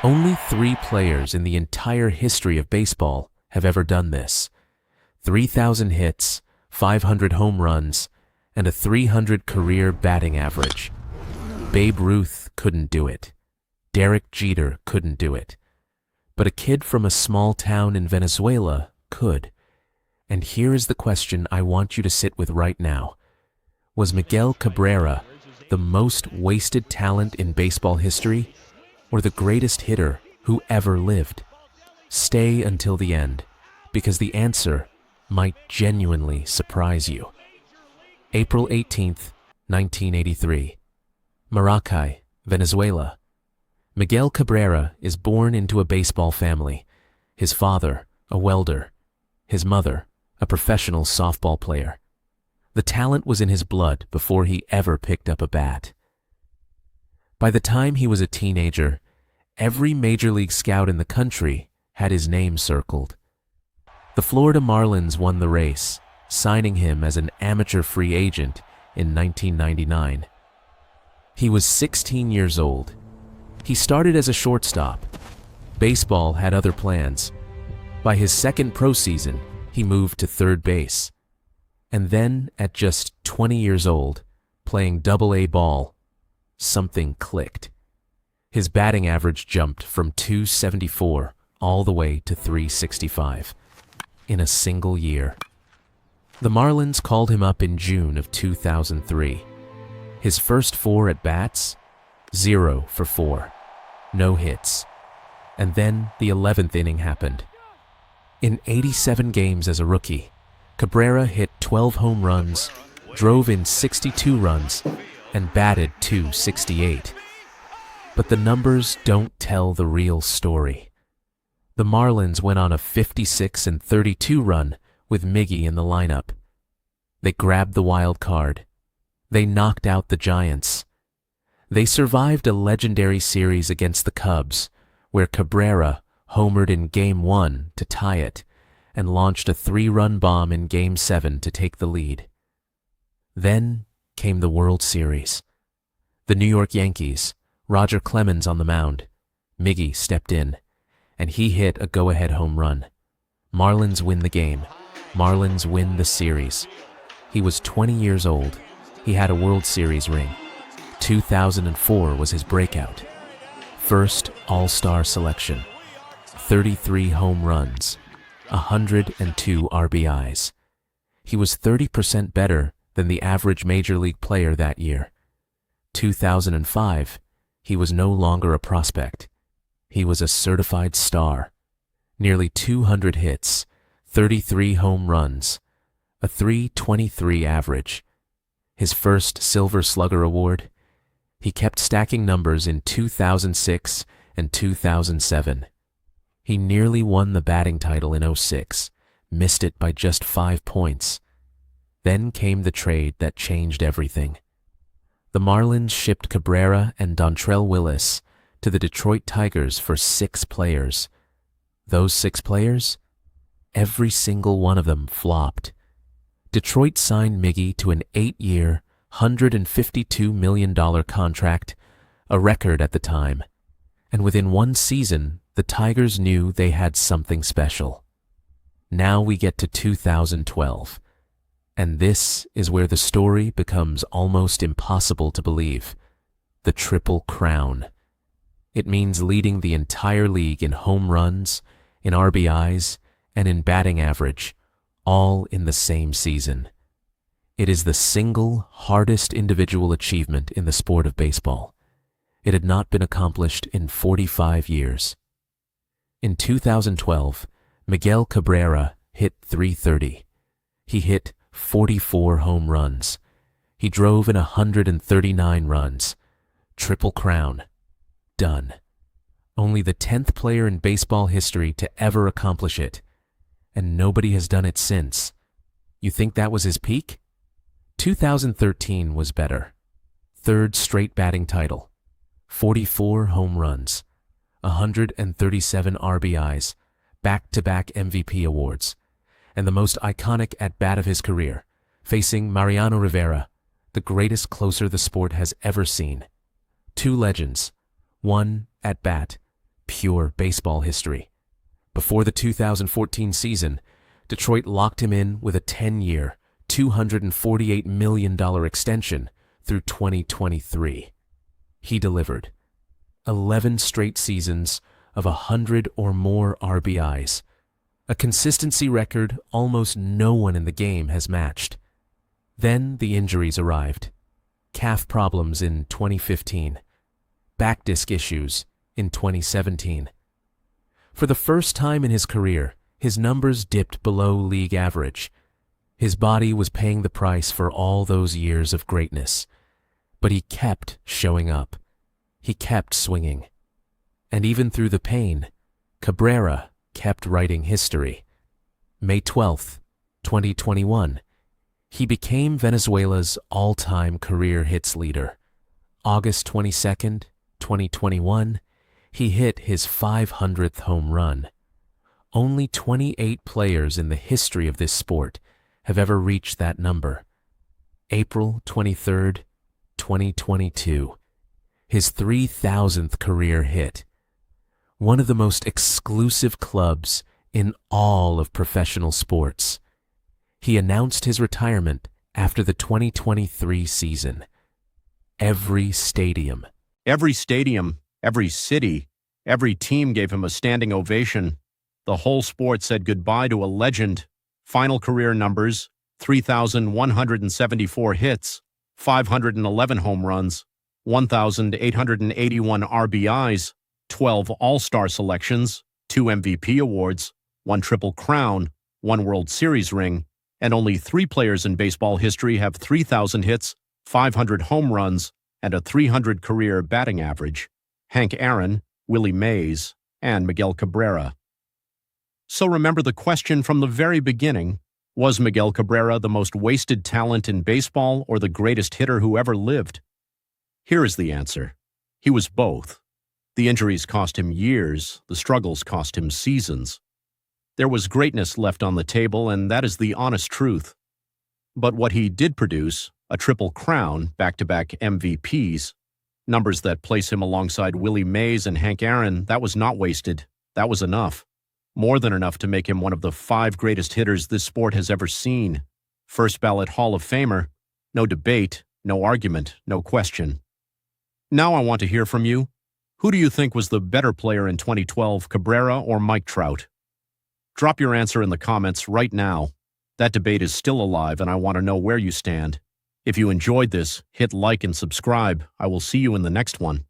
Only 3 players in the entire history of baseball have ever done this. 3,000 hits, 500 home runs, and a 300 career batting average. Babe Ruth couldn't do it. Derek Jeter couldn't do it. But a kid from a small town in Venezuela could. And here is the question I want you to sit with right now. Was Miguel Cabrera the most wasted talent in baseball history, or the greatest hitter who ever lived? Stay until the end, because the answer might genuinely surprise you. April 18th, 1983. Maracay, Venezuela. Miguel Cabrera is born into a baseball family. His father, a welder. His mother, a professional softball player. The talent was in his blood before he ever picked up a bat. By the time he was a teenager, every major league scout in the country had his name circled. The Florida Marlins won the race, signing him as an amateur free agent in 1999. He was 16 years old. He started as a shortstop. Baseball had other plans. By his second pro season, he moved to third base. And then, at just 20 years old, playing Double-A ball, something clicked. His batting average jumped from .274 all the way to .365 in a single year. The Marlins called him up in June of 2003. His first 4 at-bats, 0 for 4, no hits. And then the 11th inning happened. In 87 games as a rookie, Cabrera hit 12 home runs, drove in 62 runs, and batted .268. But the numbers don't tell the real story. The Marlins went on a 56-32 run with Miggy in the lineup. They grabbed the wild card. They knocked out the Giants. They survived a legendary series against the Cubs, where Cabrera homered in Game 1 to tie it and launched a 3-run bomb in Game 7 to take the lead. Then came the World Series. The New York Yankees, Roger Clemens on the mound. Miggy stepped in, and he hit a go-ahead home run. Marlins win the game. Marlins win the series. He was 20 years old. He had a World Series ring. 2004 was his breakout. First All-Star selection. 33 home runs. 102 RBIs. He was 30% better than the average major league player that year. 2005, he was no longer a prospect. He was a certified star. Nearly 200 hits, 33 home runs, a .323 average. His first Silver Slugger Award. He kept stacking numbers in 2006 and 2007. He nearly won the batting title in '06, missed it by just 5 points. Then came the trade that changed everything. The Marlins shipped Cabrera and Dontrelle Willis to the Detroit Tigers for 6 players. Those 6 players? Every single one of them flopped. Detroit signed Miggy to an 8-year, $152 million contract, a record at the time. And within 1 season, the Tigers knew they had something special. Now we get to 2012. And this is where the story becomes almost impossible to believe. The Triple Crown. It means leading the entire league in home runs, in RBIs, and in batting average, all in the same season. It is the single hardest individual achievement in the sport of baseball. It had not been accomplished in 45 years. In 2012, Miguel Cabrera hit .330. He hit 44 home runs. He drove in 139 runs. Triple Crown. Done. Only the 10th player in baseball history to ever accomplish it. And nobody has done it since. You think that was his peak? 2013 was better. 3rd straight batting title. 44 home runs. 137 RBIs. Back-to-back MVP awards. And the most iconic at-bat of his career, facing Mariano Rivera, the greatest closer the sport has ever seen. 2 legends. 1 at-bat. pure baseball history. Before the 2014 season, Detroit locked him in with a 10-year, $248 million extension through 2023. He delivered 11 straight seasons of 100 or more RBIs, a consistency record almost no one in the game has matched. Then the injuries arrived. Calf problems in 2015, back disc issues in 2017. For the first time in his career, his numbers dipped below league average. His body was paying the price for all those years of greatness. But he kept showing up. He kept swinging. And even through the pain, Cabrera kept writing history. May 12, 2021, he became Venezuela's all-time career hits leader. August 22, 2021, he hit his 500th home run. Only 28 players in the history of this sport have ever reached that number. April 23, 2022, his 3,000th career hit. One of the most exclusive clubs in all of professional sports. He announced his retirement after the 2023 season. Every stadium, every city, every team gave him a standing ovation. The whole sport said goodbye to a legend. Final career numbers: 3,174 hits, 511 home runs, 1,881 RBIs, 12 All-Star selections, 2 MVP awards, 1 Triple Crown, 1 World Series ring, and only 3 players in baseball history have 3,000 hits, 500 home runs, and a 300 career batting average: Hank Aaron, Willie Mays, and Miguel Cabrera. So remember the question from the very beginning: was Miguel Cabrera the most wasted talent in baseball or the greatest hitter who ever lived? Here is the answer. He was both. The injuries cost him years, the struggles cost him seasons. There was greatness left on the table, and that is the honest truth. But what he did produce, a Triple Crown, back-to-back MVPs, numbers that place him alongside Willie Mays and Hank Aaron, that was not wasted. That was enough. More than enough to make him one of the 5 greatest hitters this sport has ever seen. First ballot Hall of Famer. No debate, no argument, no question. Now I want to hear from you. Who do you think was the better player in 2012, Cabrera or Mike Trout? Drop your answer in the comments right now. That debate is still alive, and I want to know where you stand. If you enjoyed this, hit like and subscribe. I will see you in the next one.